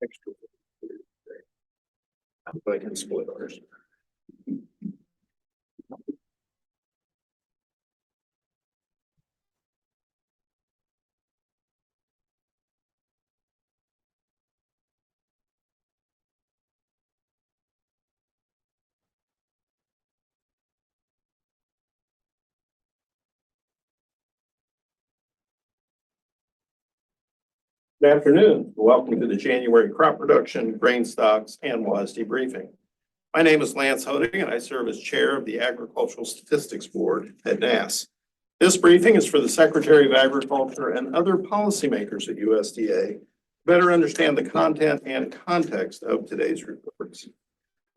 extra. I can split ours. Good afternoon. Welcome to the January crop production, grain stocks, and WASDE briefing. My name is Lance Hodig, and I serve as chair of the Agricultural Statistics Board at NASS. This briefing is for the Secretary of Agriculture and other policymakers at USDA to better understand the content and context of today's reports.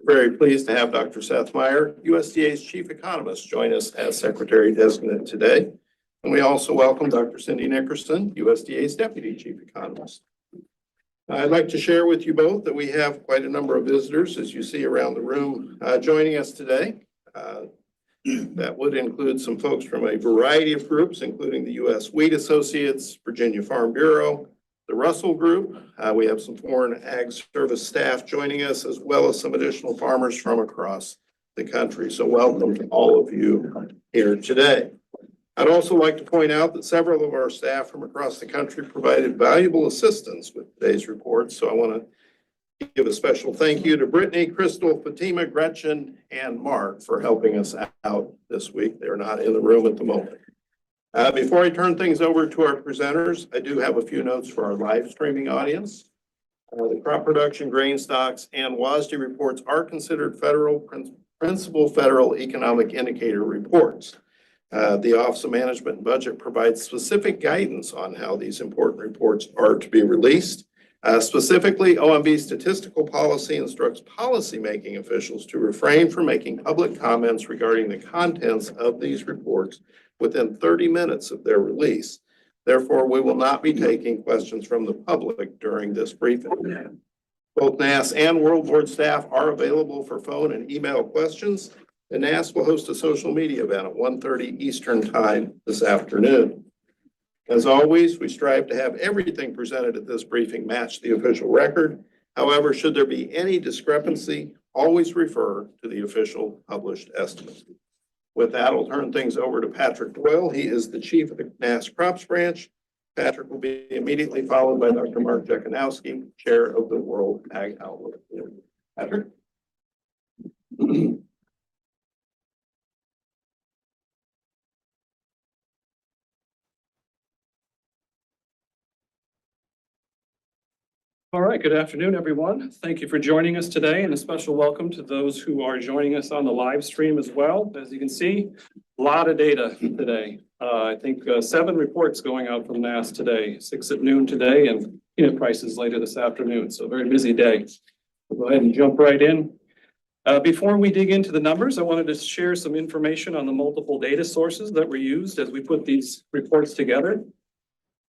Very pleased to have Dr. Seth Meyer, USDA's chief economist, join us as Secretary Designate today. And we also welcome Dr. Cindy Nickerson, USDA's Deputy Chief Economist. I'd like to share with you both that we have quite a number of visitors, as you see around the room, joining us today. That would include some folks from a variety of groups, including the U.S. Wheat Associates, Virginia Farm Bureau, the Russell Group. We have some foreign ag service staff joining us, as well as some additional farmers from across the country. So welcome to all of you here today. I'd also like to point out that several of our staff from across the country provided valuable assistance with today's report. So I want to give a special thank you to Brittany, Crystal, Fatima, Gretchen, and Mark for helping us out this week. They're not in the room at the moment. Before I turn things over to our presenters, I do have a few notes for our live streaming audience. The crop production, grain stocks, and WASDE reports are considered principal federal economic indicator reports. The Office of Management and Budget provides specific guidance on how these important reports are to be released. Specifically, OMB statistical policy instructs policymaking officials to refrain from making public comments regarding the contents of these reports within 30 minutes of their release. Therefore, we will not be taking questions from the public during this briefing. Both NASS and World Board staff are available for phone and email questions. And NASS will host a social media event at 1:30 Eastern Time this afternoon. As always, we strive to have everything presented at this briefing match the official record. However, should there be any discrepancy, always refer to the official published estimates. With that, I'll turn things over to Patrick Doyle. He is the chief of the NASS Crops Branch. Patrick will be immediately followed by Dr. Mark Jekanowski, chair of the World Ag Outlook. Patrick? All right, good afternoon, everyone. Thank you for joining us today, and a special welcome to those who are joining us on the live stream as well. As you can see, a lot of data today. I think 7 reports going out from NASS today, 6 at noon today, and unit prices later this afternoon. So a very busy day. We'll go ahead and jump right in. Before we dig into the numbers, I wanted to share some information on the multiple data sources that were used as we put these reports together.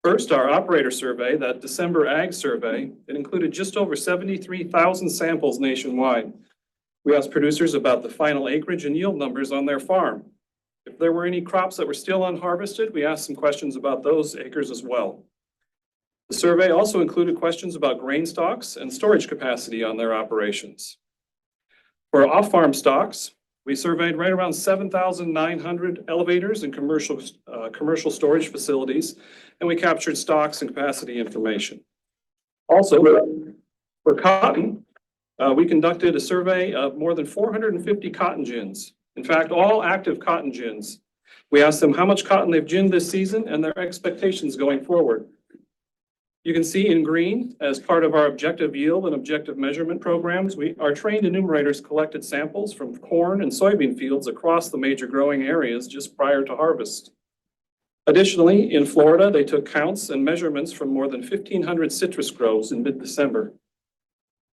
First, our operator survey, that December ag survey, it included just over 73,000 samples nationwide. We asked producers about the final acreage and yield numbers on their farm. If there were any crops that were still unharvested, we asked some questions about those acres as well. The survey also included questions about grain stocks and storage capacity on their operations. For off-farm stocks, we surveyed right around 7,900 elevators and commercial storage facilities, and we captured stocks and capacity information. Also, for cotton, we conducted a survey of more than 450 cotton gins. In fact, all active cotton gins. We asked them how much cotton they've ginned this season and their expectations going forward. You can see in green, as part of our objective yield and objective measurement programs, our trained enumerators collected samples from corn and soybean fields across the major growing areas just prior to harvest. Additionally, in Florida, they took counts and measurements from more than 1,500 citrus groves in mid-December.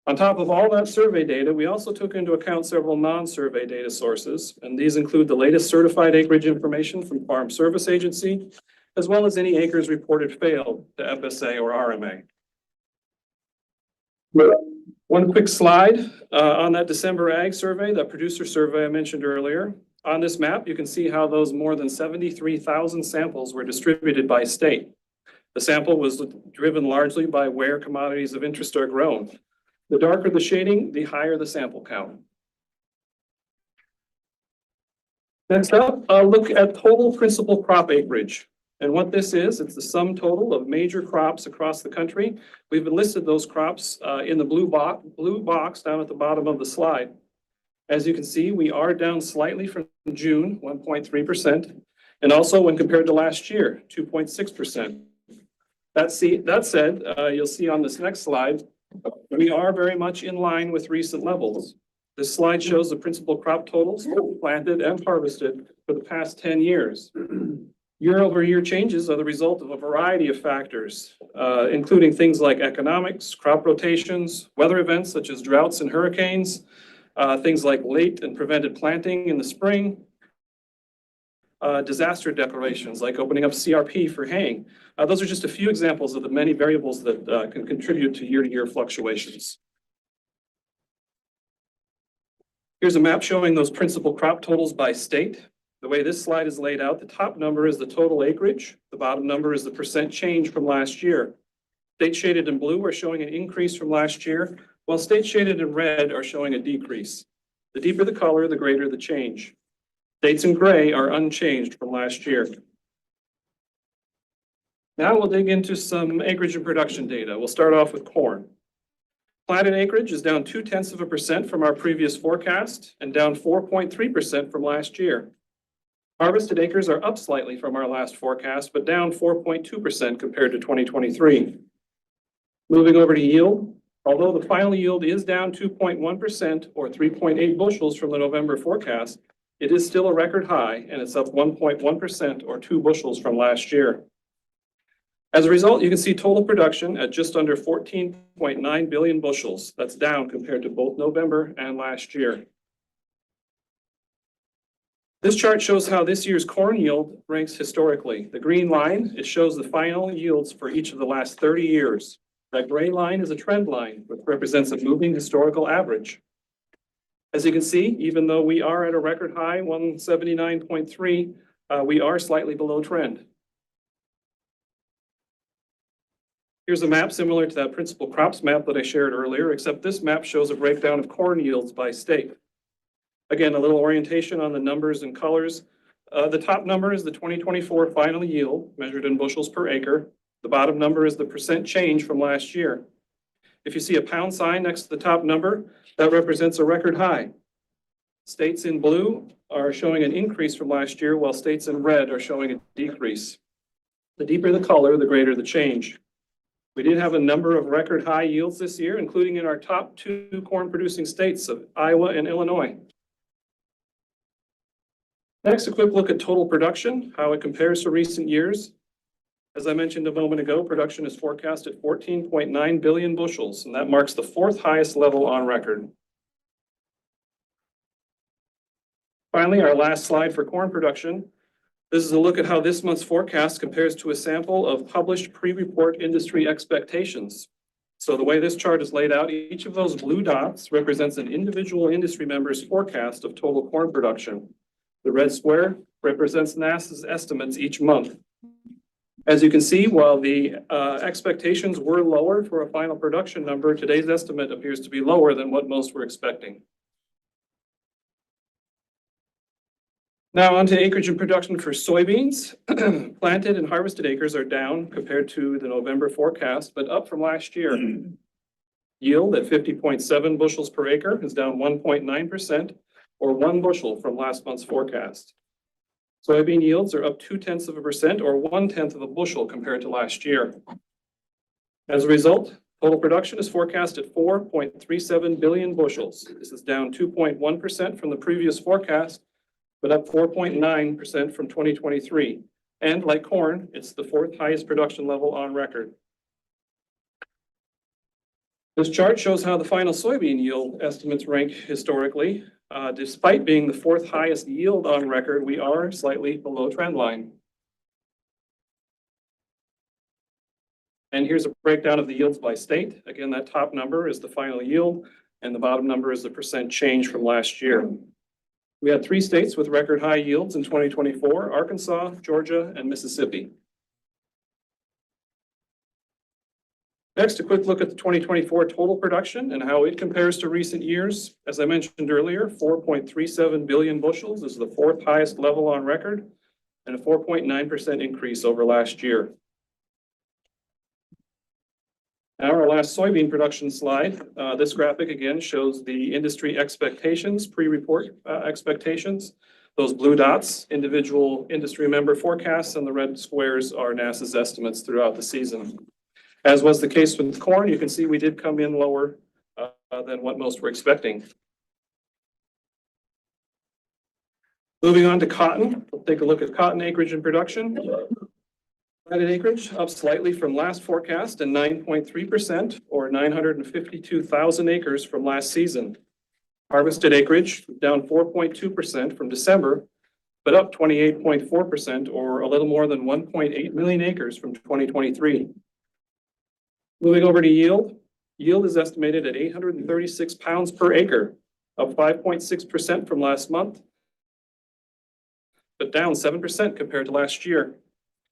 On top of all that survey data, we also took into account several non-survey data sources, and these include the latest certified acreage information from Farm Service Agency, as well as any acres reported failed to FSA or RMA. One quick slide on that December ag survey, that producer survey I mentioned earlier. On this map, you can see how those more than 73,000 samples were distributed by state. The sample was driven largely by where commodities of interest are grown. The darker the shading, the higher the sample count. Next up, I'll look at total principal crop acreage. And what this is, it's the sum total of major crops across the country. We've listed those crops in the blue box down at the bottom of the slide. As you can see, we are down slightly from June, 1.3%, and also when compared to last year, 2.6%. That said, you'll see on this next slide, we are very much in line with recent levels. This slide shows the principal crop totals planted and harvested for the past 10 years. Year-over-year changes are the result of a variety of factors, including things like economics, crop rotations, weather events such as droughts and hurricanes, things like late and prevented planting in the spring, disaster declarations like opening up CRP for haying. Those are just a few examples of the many variables that can contribute to year-to-year fluctuations. Here's a map showing those principal crop totals by state. The way this slide is laid out, the top number is the total acreage. The bottom number is the percent change from last year. States shaded in blue are showing an increase from last year, while states shaded in red are showing a decrease. The deeper the color, the greater the change. States in gray are unchanged from last year. Now we'll dig into some acreage and production data. We'll start off with corn. Planted acreage is down 0.2% from our previous forecast and down 4.3% from last year. Harvested acres are up slightly from our last forecast, but down 4.2% compared to 2023. Moving over to yield, although the final yield is down 2.1% or 3.8 bushels from the November forecast, it is still a record high and it's up 1.1% or 2 bushels from last year. As a result, you can see total production at just under 14.9 billion bushels. That's down compared to both November and last year. This chart shows how this year's corn yield ranks historically. The green line, it shows the final yields for each of the last 30 years. That gray line is a trend line, which represents a moving historical average. As you can see, even though we are at a record high, 179.3, we are slightly below trend. Here's a map similar to that principal crops map that I shared earlier, except this map shows a breakdown of corn yields by state. Again, a little orientation on the numbers and colors. The top number is the 2024 final yield measured in bushels per acre. The bottom number is the percent change from last year. If you see a pound sign next to the top number, that represents a record high. States in blue are showing an increase from last year, while states in red are showing a decrease. The deeper the color, the greater the change. We did have a number of record high yields this year, including in our top 2 corn producing states of Iowa and Illinois. Next, a quick look at total production, how it compares to recent years. As I mentioned a moment ago, production is forecast at 14.9 billion bushels, and that marks the 4th highest level on record. Finally, our last slide for corn production. This is a look at how this month's forecast compares to a sample of published pre-report industry expectations. So the way this chart is laid out, each of those blue dots represents an individual industry member's forecast of total corn production. The red square represents NASA's estimates each month. As you can see, while the expectations were lower for a final production number, today's estimate appears to be lower than what most were expecting. Now on to acreage and production for soybeans. Planted and harvested acres are down compared to the November forecast, but up from last year. Yield at 50.7 bushels per acre is down 1.9% or 1 bushel from last month's forecast. Soybean yields are up 0.2% or 1/10 of a bushel compared to last year. As a result, total production is forecast at 4.37 billion bushels. This is down 2.1% from the previous forecast, but up 4.9% from 2023. And like corn, it's the 4th highest production level on record. This chart shows how the final soybean yield estimates rank historically. Despite being the 4th highest yield on record, we are slightly below trend line. And here's a breakdown of the yields by state. Again, that top number is the final yield, and the bottom number is the percent change from last year. We had 3 states with record high yields in 2024, Arkansas, Georgia, and Mississippi. Next, a quick look at the 2024 total production and how it compares to recent years. As I mentioned earlier, 4.37 billion bushels is the fourth highest level on record and a 4.9% increase over last year. Now our last soybean production slide. This graphic again shows the industry expectations, pre-report expectations. Those blue dots, individual industry member forecasts, and the red squares are NASA's estimates throughout the season. As was the case with corn, you can see we did come in lower than what most were expecting. Moving on to cotton, we'll take a look at cotton acreage and production. Planted acreage up slightly from last forecast and 9.3% or 952,000 acres from last season. Harvested acreage down 4.2% from December, but up 28.4% or a little more than 1.8 million acres from 2023. Moving over to yield. Yield is estimated at 836 pounds per acre, up 5.6% from last month, but down 7% compared to last year.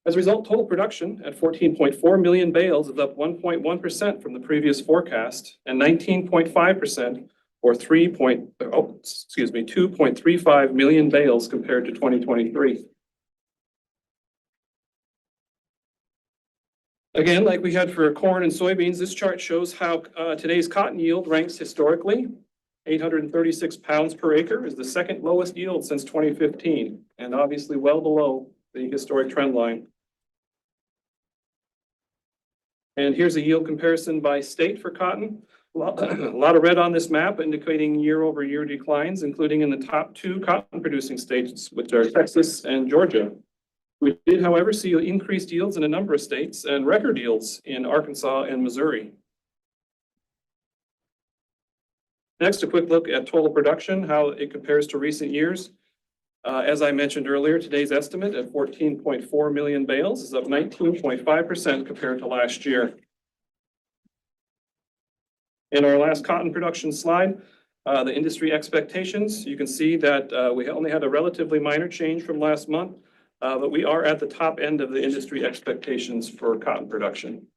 As a result, total production at 14.4 million bales is up 1.1% from the previous forecast and 19.5% or 2.35 million bales compared to 2023. Again, like we had for corn and soybeans, this chart shows how today's cotton yield ranks historically. 836 pounds per acre is the second lowest yield since 2015, and obviously well below the historic trend line. And here's a yield comparison by state for cotton. A lot of red on this map indicating year-over-year declines, including in the top two cotton producing states, which are Texas and Georgia. We did, however, see increased yields in a number of states and record yields in Arkansas and Missouri. Next, a quick look at total production, how it compares to recent years. As I mentioned earlier, today's estimate at 14.4 million bales is up 19.5% compared to last year. In our last cotton production slide, the industry expectations, you can see that we only had a relatively minor change from last month, but we are at the top end of the industry expectations for cotton production.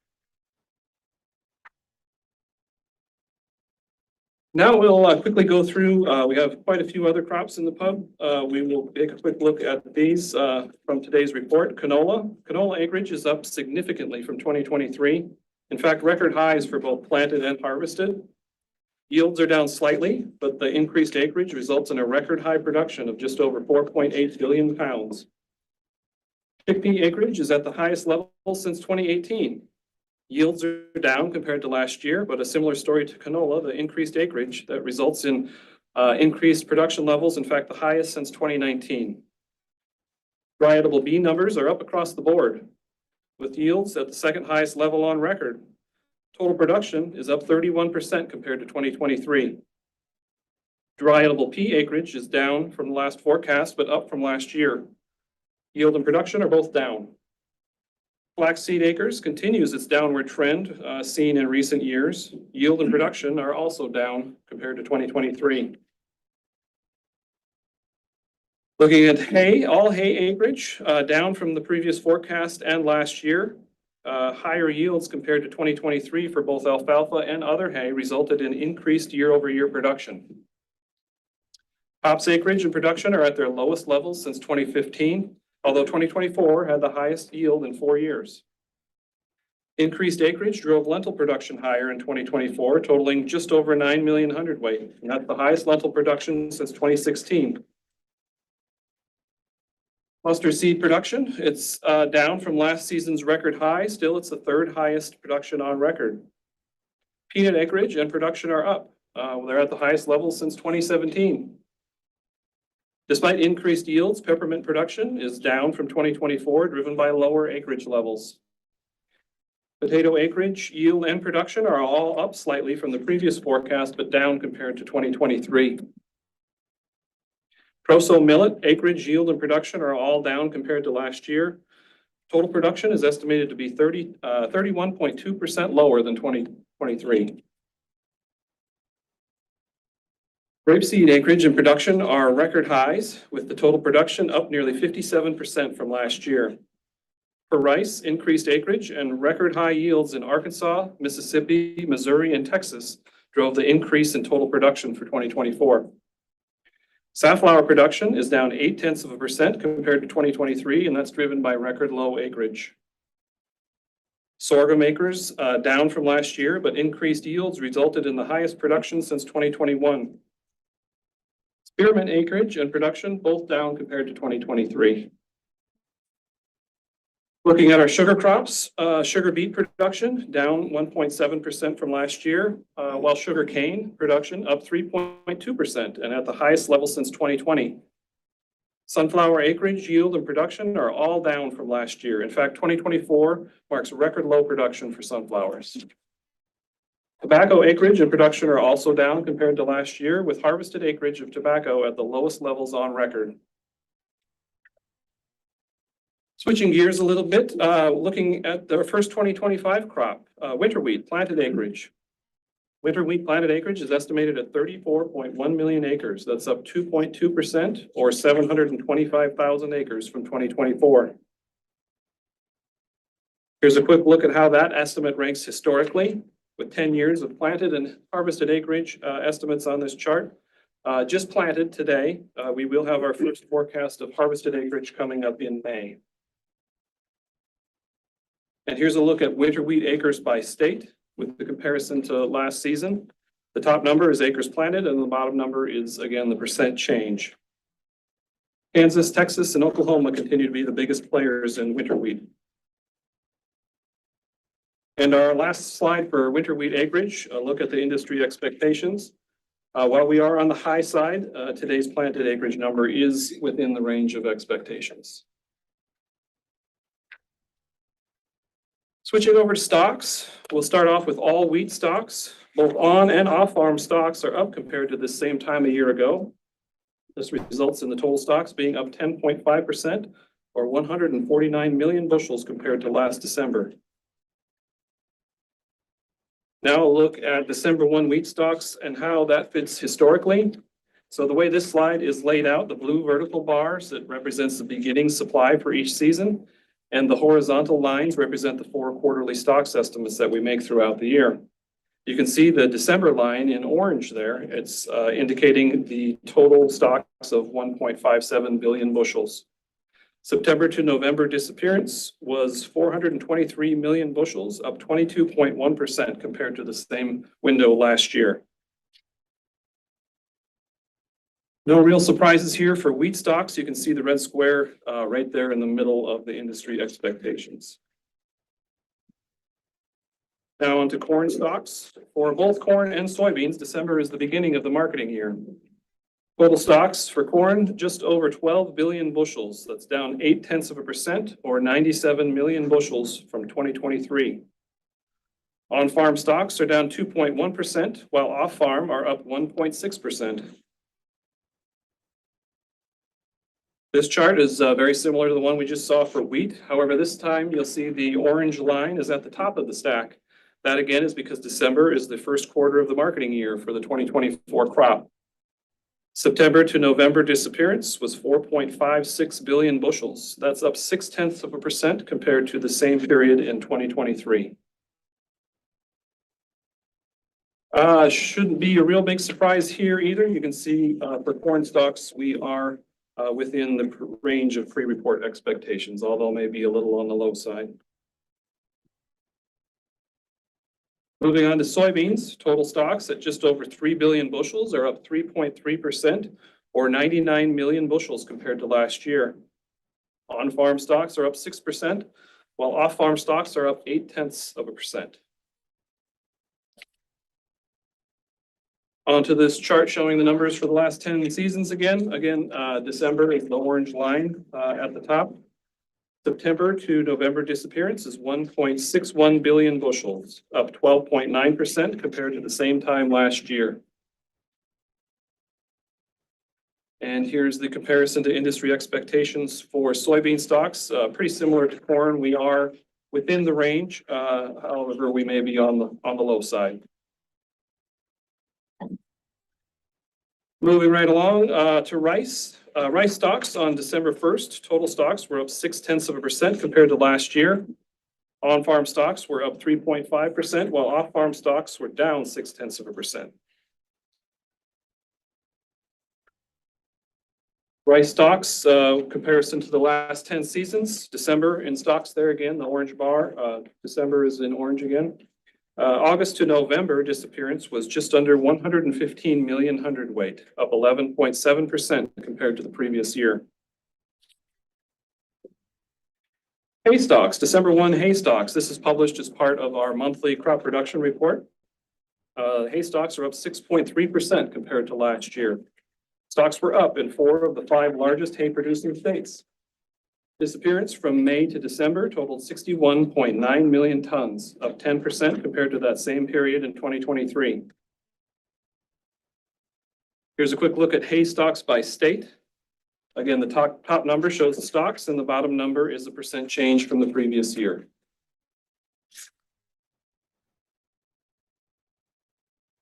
Now we'll quickly go through, we have quite a few other crops in the pub. We will take a quick look at these from today's report. Canola. Canola acreage is up significantly from 2023. In fact, record highs for both planted and harvested. Yields are down slightly, but the increased acreage results in a record high production of just over 4.8 billion pounds. Chickpea acreage is at the highest level since 2018. Yields are down compared to last year, but a similar story to canola, the increased acreage that results in increased production levels, in fact, the highest since 2019. Dry edible bean numbers are up across the board, with yields at the second highest level on record. Total production is up 31% compared to 2023. Dry edible pea acreage is down from the last forecast, but up from last year. Yield and production are both down. Flaxseed acres continues its downward trend seen in recent years. Yield and production are also down compared to 2023. Looking at hay, all hay acreage down from the previous forecast and last year. Higher yields compared to 2023 for both alfalfa and other hay resulted in increased year-over-year production. Hops acreage and production are at their lowest levels since 2015. Although 2024 had the highest yield in 4 years. Increased acreage drove lentil production higher in 2024, totaling just over 9 million hundredweight, and that's the highest lentil production since 2016. Mustard seed production, it's down from last season's record high. Still, it's the third highest production on record. Peanut acreage and production are up. They're at the highest level since 2017. Despite increased yields, peppermint production is down from 2024, driven by lower acreage levels. Potato acreage, yield, and production are all up slightly from the previous forecast, but down compared to 2023. Proso millet, acreage, yield, and production are all down compared to last year. Total production is estimated to be 31.2% lower than 2023. Rapeseed acreage and production are record highs, with the total production up nearly 57% from last year. For rice, increased acreage and record high yields in Arkansas, Mississippi, Missouri, and Texas drove the increase in total production for 2024. Safflower production is down 0.8% compared to 2023, and that's driven by record low acreage. Sorghum acres down from last year, but increased yields resulted in the highest production since 2021. Spearmint acreage and production both down compared to 2023. Looking at our sugar crops, sugar beet production down 1.7% from last year, while sugar cane production up 3.2% and at the highest level since 2020. Sunflower acreage, yield, and production are all down from last year. In fact, 2024 marks record low production for sunflowers. Tobacco acreage and production are also down compared to last year, with harvested acreage of tobacco at the lowest levels on record. Switching gears a little bit, looking at the first 2025 crop, winter wheat planted acreage. Winter wheat planted acreage is estimated at 34.1 million acres. That's up 2.2% or 725,000 acres from 2024. Here's a quick look at how that estimate ranks historically, with 10 years of planted and harvested acreage estimates on this chart. Just planted today, we will have our first forecast of harvested acreage coming up in May. And here's a look at winter wheat acres by state with the comparison to last season. The top number is acres planted and the bottom number is, again, the percent change. Kansas, Texas, and Oklahoma continue to be the biggest players in winter wheat. And our last slide for winter wheat acreage, a look at the industry expectations. While we are on the high side, today's planted acreage number is within the range of expectations. Switching over to stocks, we'll start off with all wheat stocks. Both on and off farm stocks are up compared to the same time a year ago. This results in the total stocks being up 10.5% or 149 million bushels compared to last December. Now a look at December 1 wheat stocks and how that fits historically. So the way this slide is laid out, the blue vertical bars, that represents the beginning supply for each season. And the horizontal lines represent the 4 quarterly stocks estimates that we make throughout the year. You can see the December line in orange there. It's indicating the total stocks of 1.57 billion bushels. September to November disappearance was 423 million bushels, up 22.1% compared to the same window last year. No real surprises here for wheat stocks. You can see the red square right there in the middle of the industry expectations. Now on to corn stocks. For both corn and soybeans, December is the beginning of the marketing year. Total stocks for corn, just over 12 billion bushels. That's down 0.8% or 97 million bushels from 2023. On-farm stocks are down 2.1%, while off-farm are up 1.6%. This chart is very similar to the one we just saw for wheat. However, this time you'll see the orange line is at the top of the stack. That again is because December is the first quarter of the marketing year for the 2024 crop. September to November disappearance was 4.56 billion bushels. That's up 0.6% compared to the same period in 2023. Shouldn't be a real big surprise here either. You can see for corn stocks, we are within the range of pre-report expectations, although maybe a little on the low side. Moving on to soybeans, total stocks at just over 3 billion bushels are up 3.3% or 99 million bushels compared to last year. On-farm stocks are up 6%, while off-farm stocks are up 0.8%. Onto this chart showing the numbers for the last 10 seasons again. December is the orange line at the top. September to November disappearance is 1.61 billion bushels, up 12.9% compared to the same time last year. And here's the comparison to industry expectations for soybean stocks. Pretty similar to corn, we are within the range. However, we may be on the low side. Moving right along to rice. Rice stocks on December 1st, total stocks were up 0.6% compared to last year. On-farm stocks were up 3.5%, while off-farm stocks were down 0.6%. Rice stocks, comparison to the last 10 seasons, December in stocks there again, the orange bar, December is in orange again. August to November disappearance was just under 115 million hundredweight, up 11.7% compared to the previous year. Hay stocks, December 1 hay stocks. This is published as part of our monthly crop production report. Hay stocks are up 6.3% compared to last year. Stocks were up in 4 of the 5 largest hay producing states. Disappearance from May to December totaled 61.9 million tons, up 10% compared to that same period in 2023. Here's a quick look at hay stocks by state. Again, the top number shows the stocks and the bottom number is the percent change from the previous year.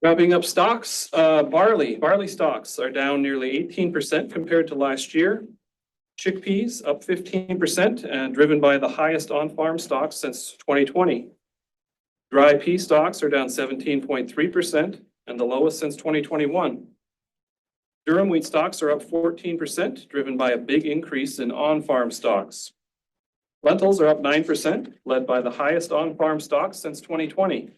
Wrapping up stocks, barley stocks are down nearly 18% compared to last year. Chickpeas up 15% and driven by the highest on-farm stocks since 2020. Dry pea stocks are down 17.3% and the lowest since 2021. Durum wheat stocks are up 14%, driven by a big increase in on-farm stocks. Lentils are up 9%, led by the highest on-farm stocks since 2020.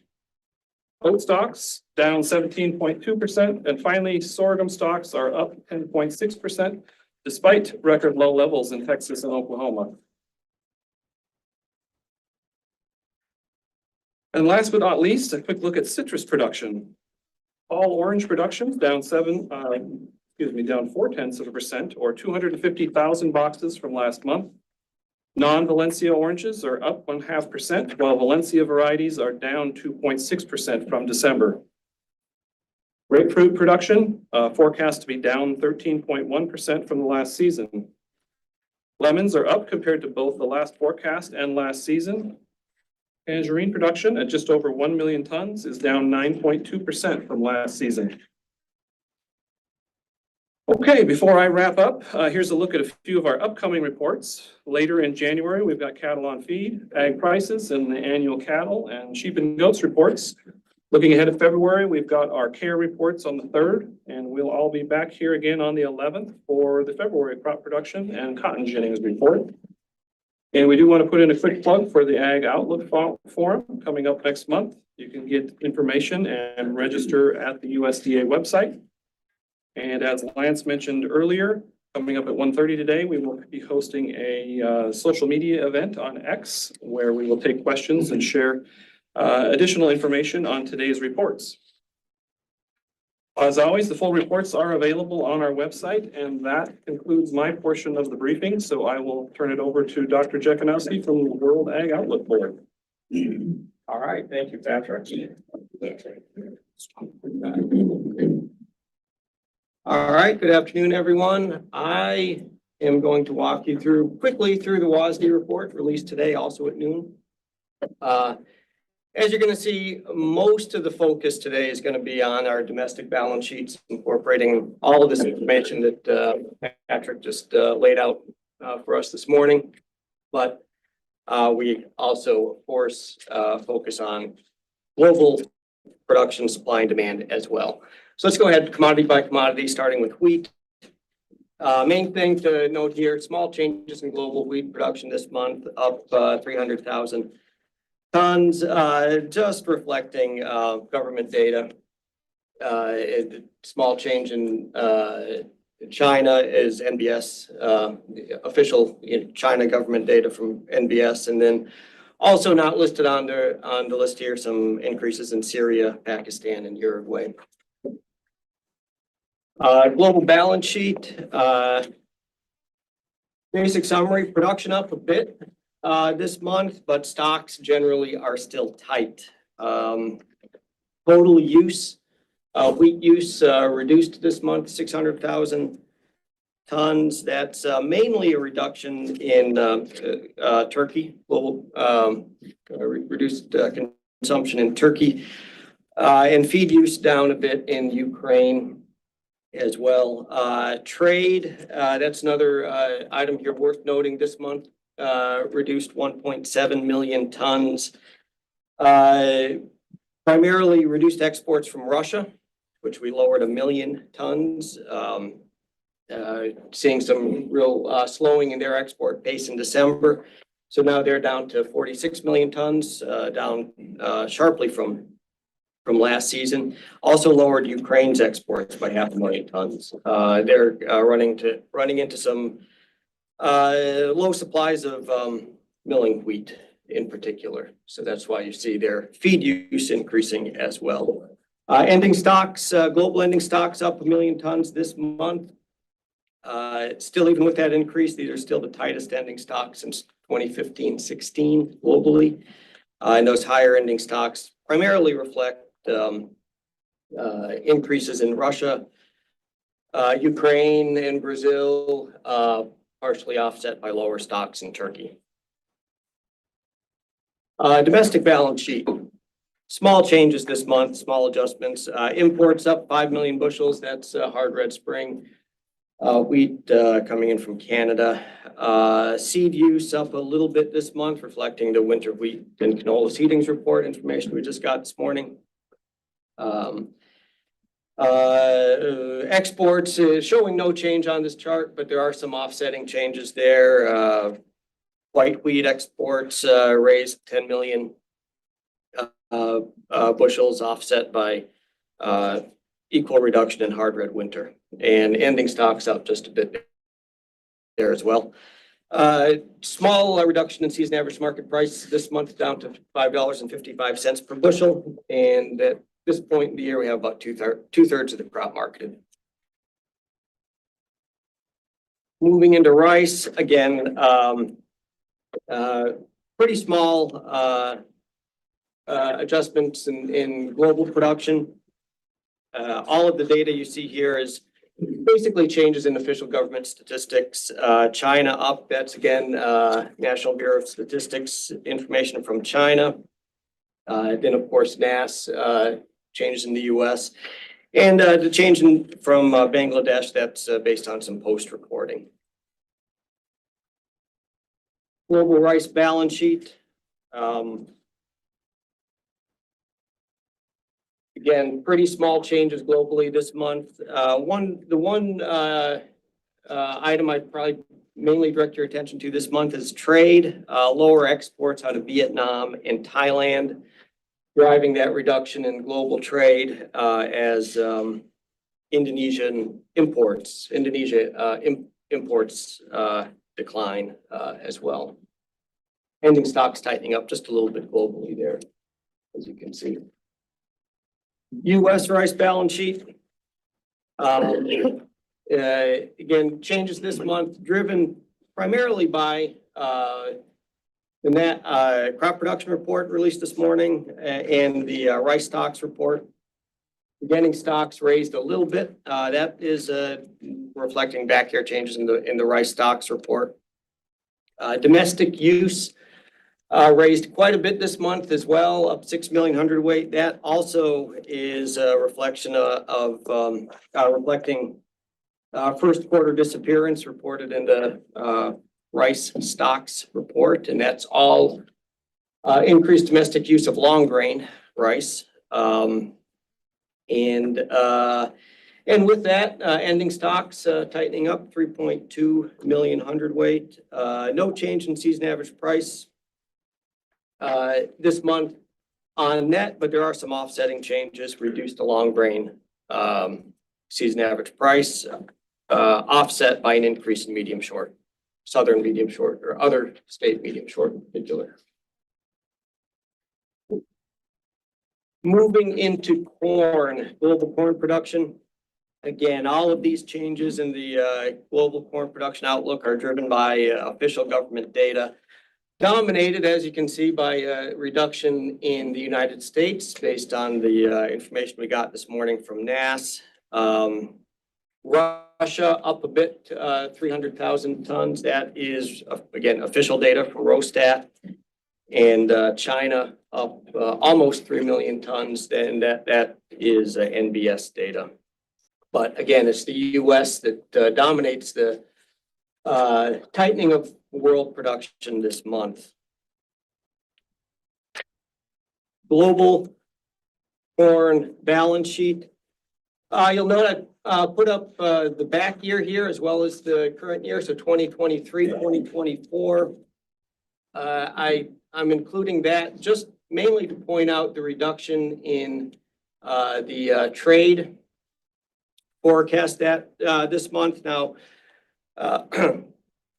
Oat stocks down 17.2%, and finally, sorghum stocks are up 10.6%, despite record low levels in Texas and Oklahoma. And last but not least, a quick look at citrus production. All orange production down 0.4% or 250,000 boxes from last month. Non-Valencia oranges are up 0.5%, while Valencia varieties are down 2.6% from December. Grapefruit production forecast to be down 13.1% from the last season. Lemons are up compared to both the last forecast and last season. Tangerine production at just over 1 million tons is down 9.2% from last season. Okay, before I wrap up, here's a look at a few of our upcoming reports. Later in January, we've got cattle on feed, ag prices, and the annual cattle and sheep and goats reports. Looking ahead to February, we've got our care reports on the 3rd, and we'll all be back here again on the 11th for the February crop production and cotton ginnings report. And we do want to put in a quick plug for the Ag Outlook Forum coming up next month. You can get information and register at the USDA website. And as Lance mentioned earlier, coming up at 1:30 today, we will be hosting a social media event on X where we will take questions and share additional information on today's reports. As always, the full reports are available on our website, and that concludes my portion of the briefing. So I will turn it over to Dr. Jekanowski from the World Ag Outlook Board. All right, thank you, Patrick. All right, good afternoon, everyone. I am going to walk you quickly through the WASDE report released today, also at noon. As you're going to see, most of the focus today is going to be on our domestic balance sheets, incorporating all of this information that Patrick just laid out for us this morning. But we also, of course, focus on global production, supply, and demand as well. So let's go ahead commodity by commodity, starting with wheat. Main thing to note here, small changes in global wheat production this month, up 300,000 tons, just reflecting government data. Small change in China is NBS, official China government data from NBS, and then also not listed on the list here, some increases in Syria, Pakistan, and Uruguay. Global balance sheet, basic summary, production up a bit this month, but stocks generally are still tight. Total use, wheat use reduced this month, 600,000 tons. That's mainly a reduction in Turkey, global reduced consumption in Turkey, and feed use down a bit in Ukraine. as well. Trade, that's another item here worth noting this month, reduced 1.7 million tons. Primarily reduced exports from Russia, which we lowered 1 million tons. Seeing some real slowing in their export pace in December. So now they're down to 46 million tons, down sharply from last season. Also lowered Ukraine's exports by 500,000 tons. They're running into some low supplies of milling wheat in particular. So that's why you see their feed use increasing as well. Ending stocks, global ending stocks up 1 million tons this month. Still, even with that increase, these are still the tightest ending stocks since 2015-16 globally. And those higher ending stocks primarily reflect increases in Russia, Ukraine, and Brazil, partially offset by lower stocks in Turkey. Domestic balance sheet. Small changes this month, small adjustments. Imports up 5 million bushels. That's hard red spring. Wheat coming in from Canada. Seed use up a little bit this month, reflecting the winter wheat and canola seedings report information we just got this morning. Exports showing no change on this chart, but there are some offsetting changes there. White wheat exports raised 10 million bushels, offset by equal reduction in hard red winter, and ending stocks up just a bit there as well. Small reduction in season average market price this month, down to $5.55 per bushel, and at this point in the year we have about two-thirds of the crop marketed. Moving into rice again. Pretty small adjustments in global production. All of the data you see here is basically changes in official government statistics. China up, that's again National Bureau of Statistics information from China. Then of course NAS changes in the US. And the change from Bangladesh, that's based on some post-reporting. Global rice balance sheet. Again, pretty small changes globally this month. The one item I'd probably mainly direct your attention to this month is trade. Lower exports out of Vietnam and Thailand, driving that reduction in global trade as Indonesia imports decline as well. Ending stocks tightening up just a little bit globally there, as you can see. U.S. rice balance sheet. Again, changes this month driven primarily by the crop production report released this morning and the rice stocks report. Beginning stocks raised a little bit. That is reflecting backyard changes in the rice stocks report. Domestic use raised quite a bit this month as well, up 6 million hundredweight. That also is a reflection of reflecting first quarter disappearance reported in the rice stocks report, and that's all increased domestic use of long grain rice. And with that, ending stocks tightening up 3.2 million hundredweight. No change in season average price this month on net, but there are some offsetting changes. Reduced the long grain season average price, offset by an increase in medium short, southern medium short, or other state medium short in particular. Moving into corn, global corn production. Again, all of these changes in the global corn production outlook are driven by official government data, dominated, as you can see, by a reduction in the United States based on the information we got this morning from NAS. Russia up a bit, 300,000 tons. That is, again, official data from Rostat. And China up almost 3 million tons, and that is NBS data. But again, it's the US that dominates the tightening of world production this month. Global corn balance sheet. You'll note I put up the back year here as well as the current year, so 2023, 2024. I'm including that just mainly to point out the reduction in the trade forecast that this month. Now,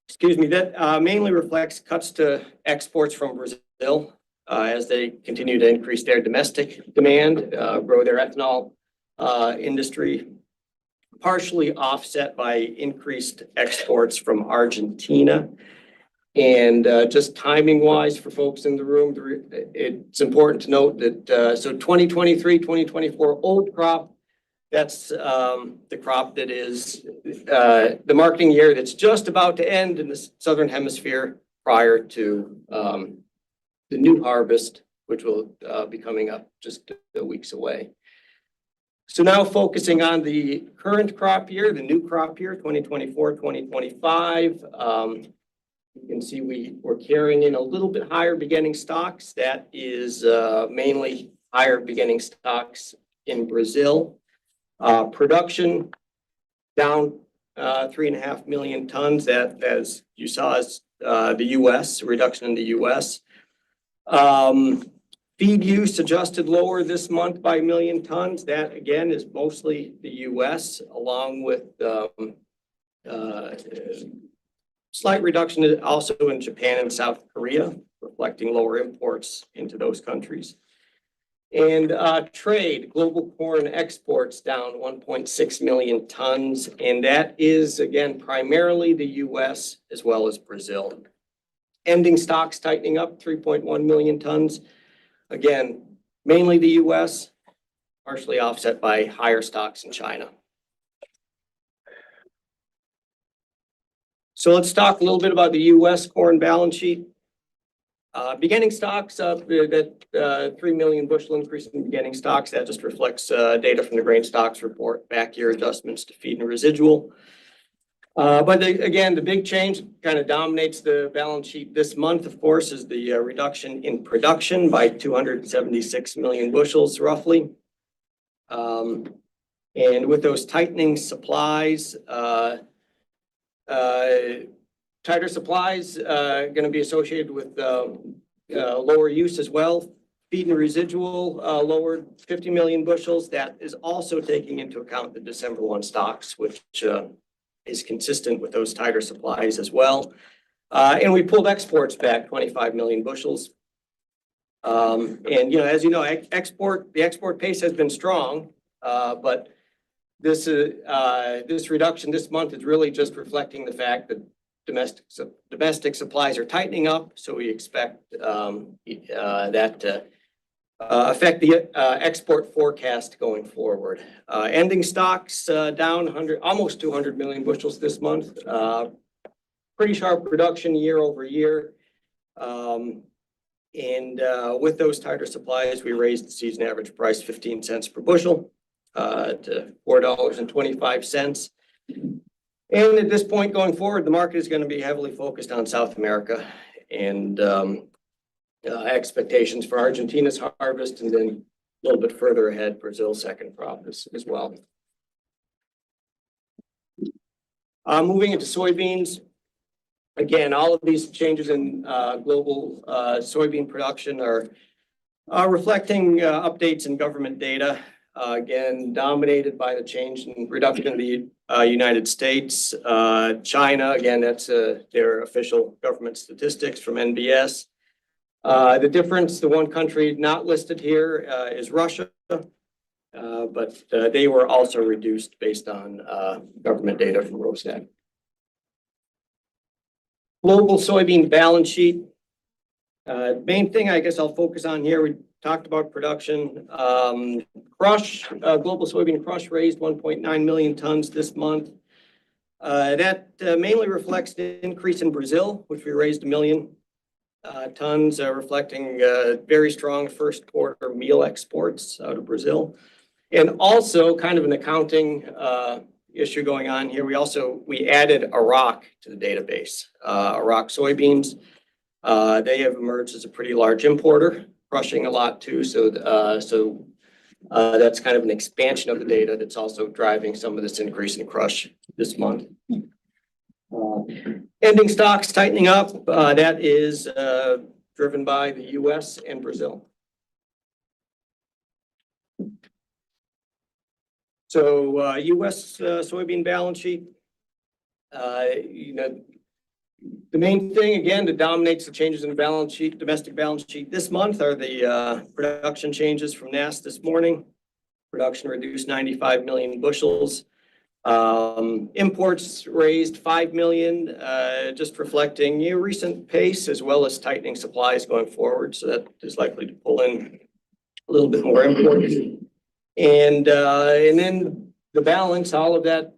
excuse me, that mainly reflects cuts to exports from Brazil as they continue to increase their domestic demand, grow their ethanol industry, partially offset by increased exports from Argentina. And just timing wise for folks in the room, it's important to note that so 2023, 2024 old crop, that's the crop that is the marketing year that's just about to end in the Southern Hemisphere prior to the new harvest, which will be coming up just weeks away. So now focusing on the current crop year, the new crop year, 2024, 2025. You can see we're carrying in a little bit higher beginning stocks. That is mainly higher beginning stocks in Brazil. Production down 3.5 million tons. That, as you saw, is the U.S., reduction in the U.S. Feed use adjusted lower this month by 1 million tons. That again is mostly the U.S. along with slight reduction also in Japan and South Korea, reflecting lower imports into those countries. And trade, global corn exports down 1.6 million tons. And that is, again, primarily the U.S. as well as Brazil. Ending stocks tightening up 3.1 million tons. Again, mainly the U.S., partially offset by higher stocks in China. So let's talk a little bit about the U.S. corn balance sheet. Beginning stocks up that 3 million bushel increase in beginning stocks. That just reflects data from the grain stocks report, back year adjustments to feed and residual. But again, the big change kind of dominates the balance sheet this month, of course, is the reduction in production by 276 million bushels roughly. And with those tightening supplies, tighter supplies going to be associated with lower use as well. Feed and residual lowered 50 million bushels. That is also taking into account the December 1 stocks, which is consistent with those tighter supplies as well. And we pulled exports back 25 million bushels. And as you know, the export pace has been strong, but this reduction this month is really just reflecting the fact that domestic supplies are tightening up. So we expect that to affect the export forecast going forward. Ending stocks down almost 200 million bushels this month. Pretty sharp reduction year over year. And with those tighter supplies, we raised the season average price 15 cents per bushel to $4.25. And at this point going forward, the market is going to be heavily focused on South America and expectations for Argentina's harvest, and then a little bit further ahead, Brazil's second crop as well. Moving into soybeans. Again, all of these changes in global soybean production are reflecting updates in government data. Again, dominated by the change in reduction in the United States. China, again, that's their official government statistics from NBS. The difference, the one country not listed here is Russia, but they were also reduced based on government data from WASDE. Global soybean balance sheet. Main thing I guess I'll focus on here, we talked about production. Crush, global soybean crush raised 1.9 million tons this month. That mainly reflects the increase in Brazil, which we raised 1 million tons, reflecting very strong first quarter meal exports out of Brazil. And also kind of an accounting issue going on here. We added Iraq to the database. Iraq soybeans, they have emerged as a pretty large importer, crushing a lot too. So that's kind of an expansion of the data that's also driving some of this increase in crush this month. Ending stocks tightening up. That is driven by the US and Brazil. So US soybean balance sheet. The main thing, again, that dominates the changes in the balance sheet, domestic balance sheet this month are the production changes from NASS this morning. Production reduced 95 million bushels. Imports raised 5 million, just reflecting recent pace as well as tightening supplies going forward. So that is likely to pull in a little bit more imports. And then the balance, all of that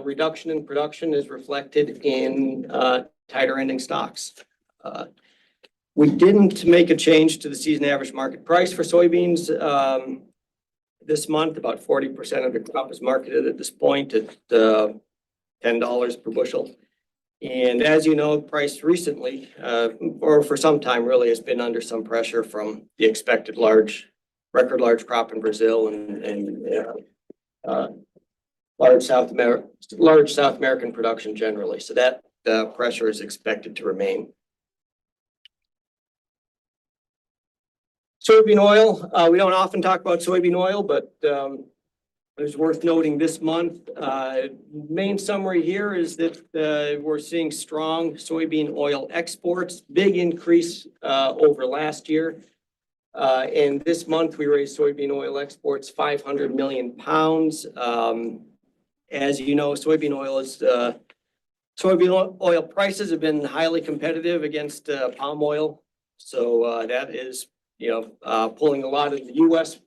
reduction in production is reflected in tighter ending stocks. We didn't make a change to the season average market price for soybeans this month. About 40% of the crop is marketed at this point at $10 per bushel. And as you know, price recently, or for some time really, has been under some pressure from the expected record large crop in Brazil and large South American production generally. So that pressure is expected to remain. Soybean oil, we don't often talk about soybean oil, but it's worth noting this month. Main summary here is that we're seeing strong soybean oil exports, big increase over last year. And this month we raised soybean oil exports 500 million pounds. As you know, soybean oil prices have been highly competitive against palm oil. So that is, pulling a lot of the U.S.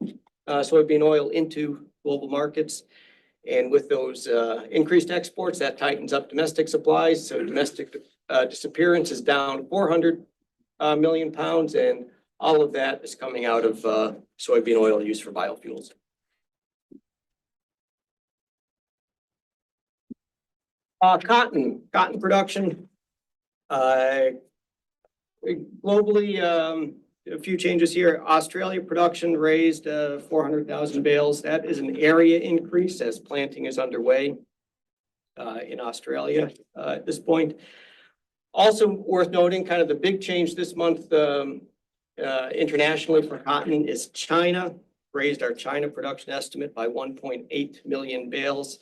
Soybean oil into global markets. And with those increased exports, that tightens up domestic supplies. So domestic disappearance is down 400 million pounds. And all of that is coming out of soybean oil used for biofuels. Cotton production. Globally, a few changes here. Australia production raised 400,000 bales. That is an area increase as planting is underway in Australia at this point. Also worth noting, kind of the big change this month internationally for cotton is China. Raised our China production estimate by 1.8 million bales.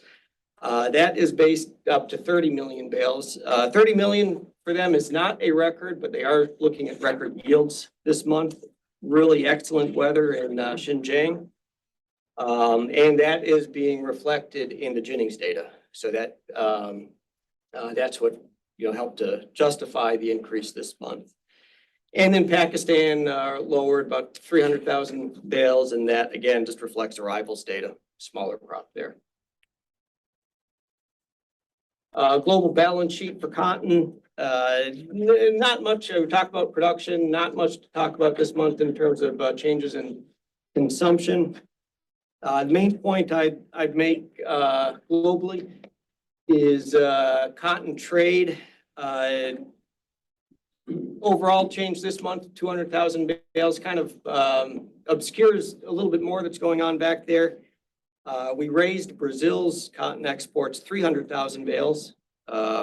That is based up to 30 million bales. 30 million for them is not a record, but they are looking at record yields this month. Really excellent weather in Xinjiang. And that is being reflected in the Jennings data. So that's what helped to justify the increase this month. And then Pakistan lowered about 300,000 bales, and that again just reflects arrivals data, smaller crop there. Global balance sheet for cotton. Not much. We talk about production. Not much to talk about this month in terms of changes in consumption. The main point I'd make globally is cotton trade. Overall change this month, 200,000 bales, kind of obscures a little bit more that's going on back there. We raised Brazil's cotton exports 300,000 bales,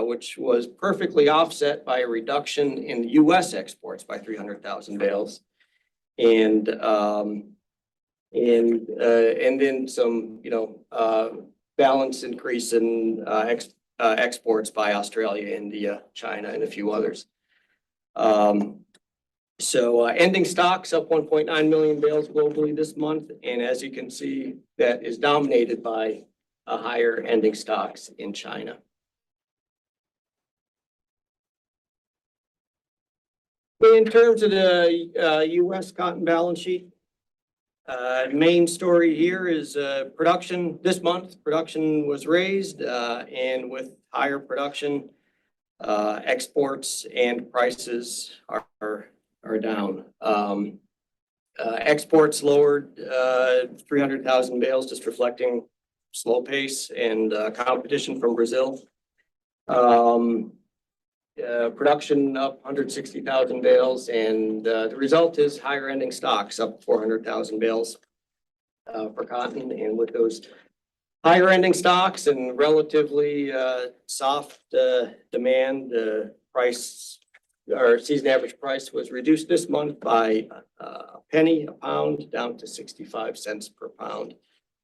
which was perfectly offset by a reduction in U.S. exports by 300,000 bales, and then some balance increase in exports by Australia, India, China, and a few others. So ending stocks up 1.9 million bales globally this month. And as you can see, that is dominated by a higher ending stocks in China. In terms of the U.S. cotton balance sheet, main story here is production this month. Production was raised and with higher production, exports and prices are down. Exports lowered 300,000 bales, just reflecting slow pace and competition from Brazil. Production up 160,000 bales, and the result is higher ending stocks up 400,000 bales for cotton. And with those higher ending stocks and relatively soft demand, price or season average price was reduced this month by a penny a pound, down to 65 cents per pound.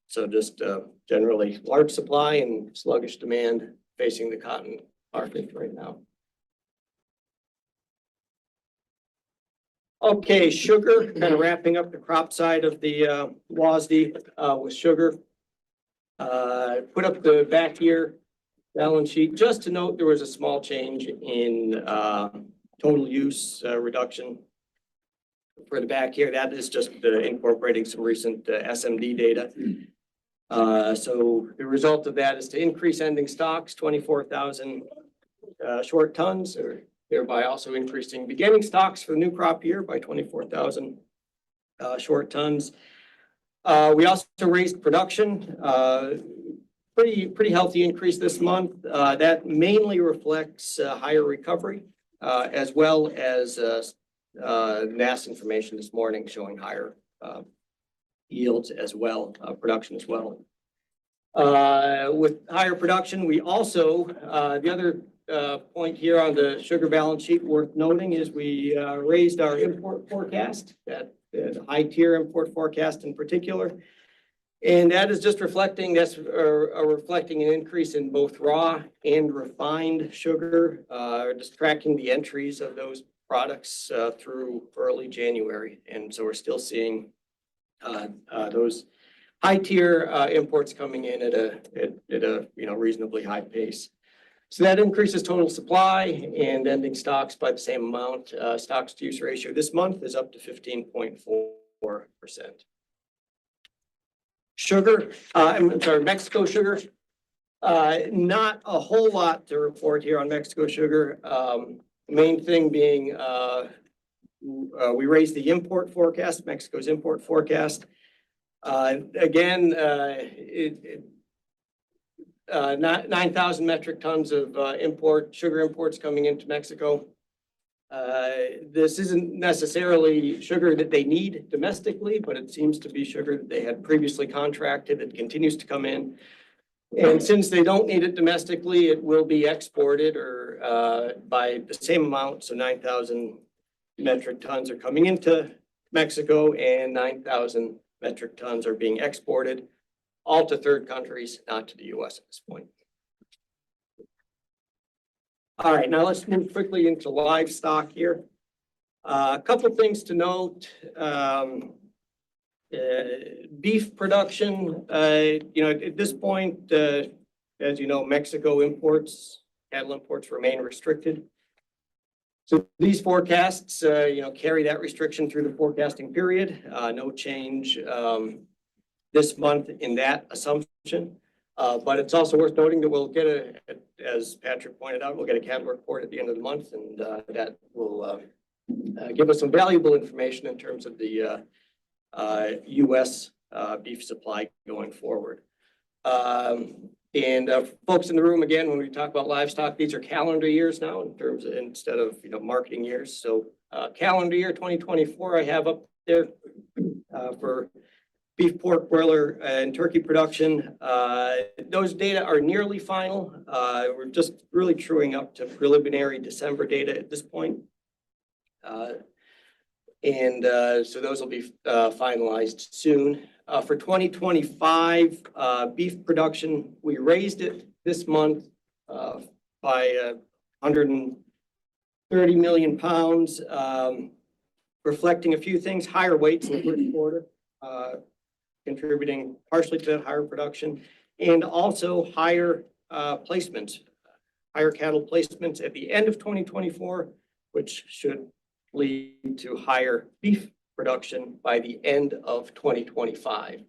So just generally large supply and sluggish demand facing the cotton market right now. Okay, sugar, kind of wrapping up the crop side of the WASDE with sugar. Put up the back year balance sheet. Just to note, there was a small change in total use reduction for the back year. That is just incorporating some recent SMD data. So the result of that is to increase ending stocks, 24,000 short tons, or thereby also increasing beginning stocks for the new crop year by 24,000 short tons. We also raised production, pretty healthy increase this month. That mainly reflects higher recovery, as well as NAS information this morning showing higher yields as well, production as well. With higher production, we also, the other point here on the sugar balance sheet worth noting is we raised our import forecast, that the high tier import forecast in particular. And that is just reflecting reflecting an increase in both raw and refined sugar, just tracking the entries of those products through early January. And so we're still seeing those high tier imports coming in at a reasonably high pace. So that increases total supply and ending stocks by the same amount. Stocks to use ratio this month is up to 15.4%. Sugar, I'm sorry, Mexico sugar. Not a whole lot to report here on Mexico sugar. Main thing being we raised the import forecast, Mexico's import forecast. Again, 9,000 metric tons of sugar imports coming into Mexico. This isn't necessarily sugar that they need domestically, but it seems to be sugar that they had previously contracted that continues to come in. And since they don't need it domestically, it will be exported or by the same amount. So 9,000 metric tons are coming into Mexico and 9,000 metric tons are being exported, all to third countries, not to the US at this point. All right, now let's move quickly into livestock here. A couple things to note. Beef production, at this point, as you know, Mexico imports, cattle imports remain restricted. So these forecasts, carry that restriction through the forecasting period. No change this month in that assumption. But it's also worth noting that we'll get as Patrick pointed out, we'll get a cattle report at the end of the month, and that will give us some valuable information in terms of the U.S. beef supply going forward. And folks in the room, again, when we talk about livestock, these are calendar years now in terms of, instead of marketing years. So calendar year 2024, I have up there for beef, pork, broiler, and turkey production. Those data are nearly final. We're just really truing up to preliminary December data at this point. So those will be finalized soon. For 2025, beef production, we raised it this month by 130 million pounds, reflecting a few things: higher weights in the first quarter, contributing partially to that higher production, and also higher placements, higher cattle placements at the end of 2024, which should lead to higher beef production by the end of 2025.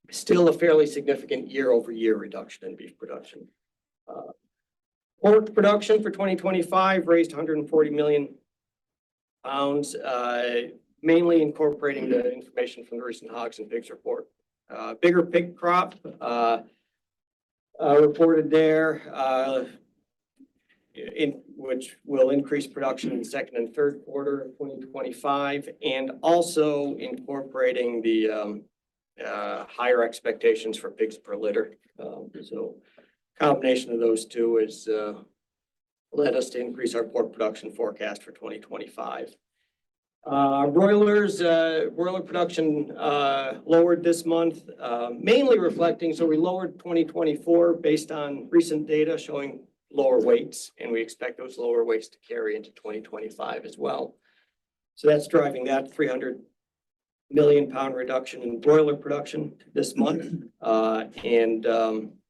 Still a fairly significant year-over-year reduction in beef production. Pork production for 2025 raised 140 million pounds. mainly incorporating the information from the recent hogs and pigs report. Bigger pig crop reported there, which will increase production in the second and third quarter of 2025, and also incorporating the higher expectations for pigs per litter. So combination of those two is led us to increase our pork production forecast for 2025. Broiler production lowered this month, mainly reflecting, so we lowered 2024 based on recent data showing lower weights, and we expect those lower weights to carry into 2025 as well. So that's driving that 300 million pound reduction in broiler production this month, and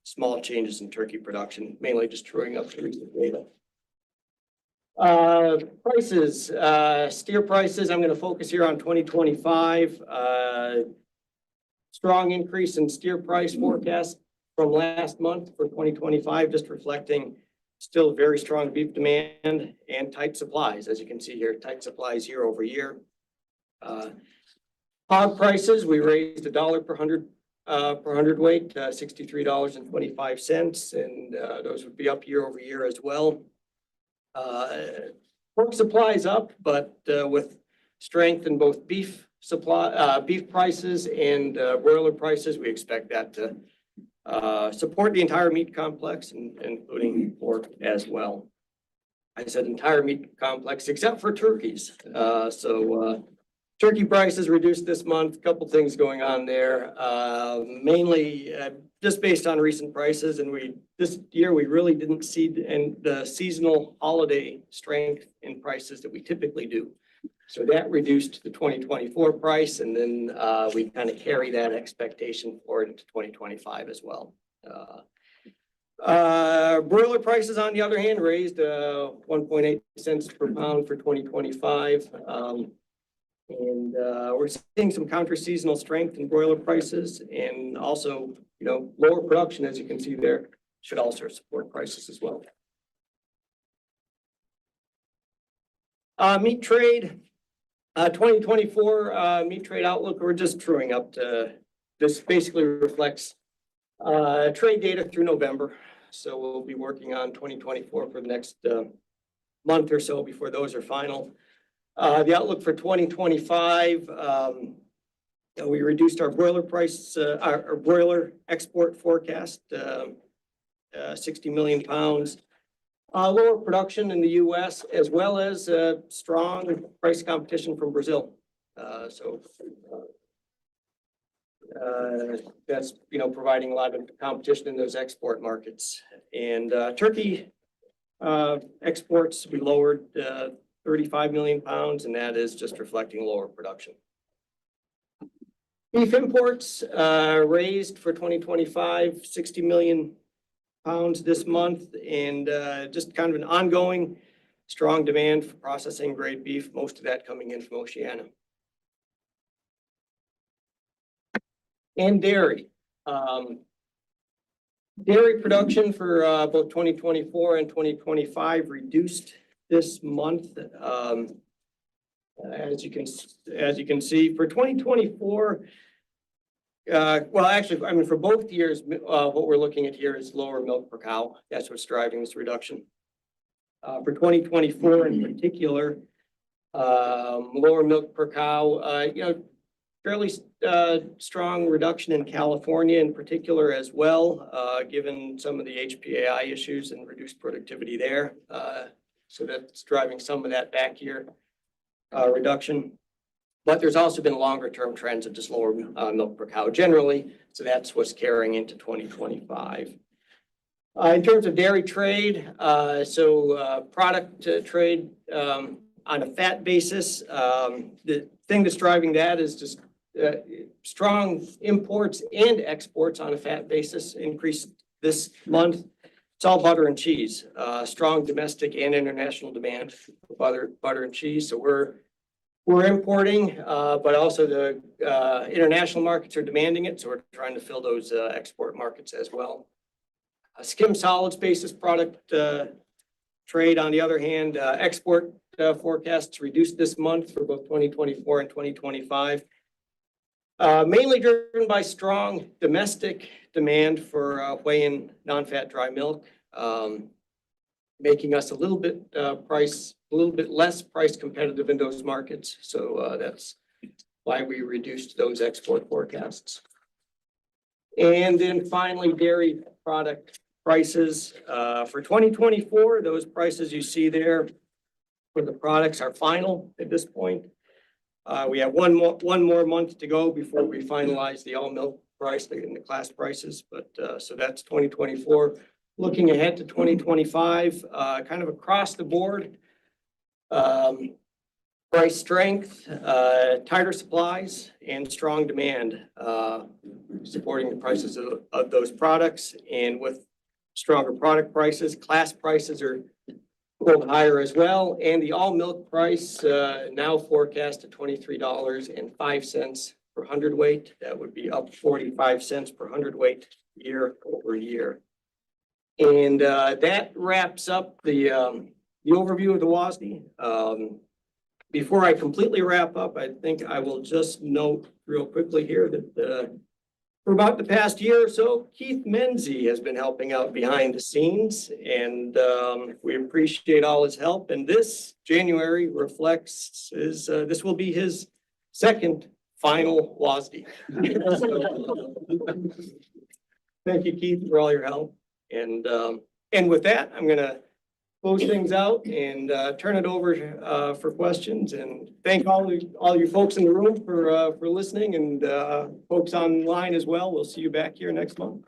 small changes in turkey production, mainly just truing up the recent data. Prices, steer prices, I'm going to focus here on 2025. Strong increase in steer price forecast from last month for 2025, just reflecting still very strong beef demand and tight supplies. As you can see here, tight supplies year over year. Hog prices, we raised $1 per hundredweight, $63.25, and those would be up year over year as well. Pork supplies up, but with strength in both beef prices and broiler prices, we expect that to support the entire meat complex, including pork as well. I said entire meat complex except for turkeys. Turkey prices reduced this month. A couple things going on there, mainly just based on recent prices, and this year we really didn't see the seasonal holiday strength in prices that we typically do. So that reduced the 2024 price, and then we kind of carry that expectation forward into 2025 as well. Broiler prices, on the other hand, raised 1.8 cents per pound for 2025. And we're seeing some counter-seasonal strength in broiler prices, and also, lower production, as you can see there, should also support prices as well. Meat trade, 2024 meat trade outlook, we're just truing up to, this basically reflects trade data through November. So we'll be working on 2024 for the next month or so before those are final. The outlook for 2025, we reduced our broiler price, our broiler export forecast, 60 million pounds. Lower production in the U.S. as well as strong price competition from Brazil. That's providing a lot of competition in those export markets. And turkey exports, we lowered 35 million pounds, and that is just reflecting lower production. Beef imports raised for 2025, 60 million pounds this month, and just kind of an ongoing strong demand for processing grade beef, most of that coming in from Oceania. And dairy. Dairy production for both 2024 and 2025 reduced this month. As you can see, for 2024, well, actually, I mean, for both years, what we're looking at here is lower milk per cow. That's what's driving this reduction. For 2024 in particular, lower milk per cow, fairly strong reduction in California in particular as well, given some of the HPAI issues and reduced productivity there. So that's driving some of that back year reduction. But there's also been longer term trends of just lower milk per cow generally. So that's what's carrying into 2025. In terms of dairy trade, product trade on a fat basis, the thing that's driving that is just strong imports and exports on a fat basis increased this month. It's all butter and cheese, strong domestic and international demand for butter and cheese. So we're importing, but also the international markets are demanding it. So we're trying to fill those export markets as well. Skim solids basis product trade, on the other hand, export forecasts reduced this month for both 2024 and 2025. Mainly driven by strong domestic demand for whey and non-fat dry milk, making us a little bit less price competitive in those markets. So that's why we reduced those export forecasts. And then finally, dairy product prices for 2024. Those prices you see there for the products are final at this point. We have one more month to go before we finalize the all milk price and the class prices. But so that's 2024. Looking ahead to 2025, kind of across the board, price strength, tighter supplies, and strong demand supporting the prices of those products. And with stronger product prices, class prices are going higher as well. And the all milk price now forecast at $23.05 per hundredweight. That would be up 45 cents per hundredweight year over year. And that wraps up the overview of the WASDE. Before I completely wrap up, I think I will just note real quickly here that for about the past year or so, Keith Menzie has been helping out behind the scenes, and we appreciate all his help. And this January reflects this will be his second final WASDE. Thank you, Keith, for all your help. And with that, I'm going to close things out and turn it over for questions. And thank all you folks in the room for listening, and folks online as well. We'll see you back here next month.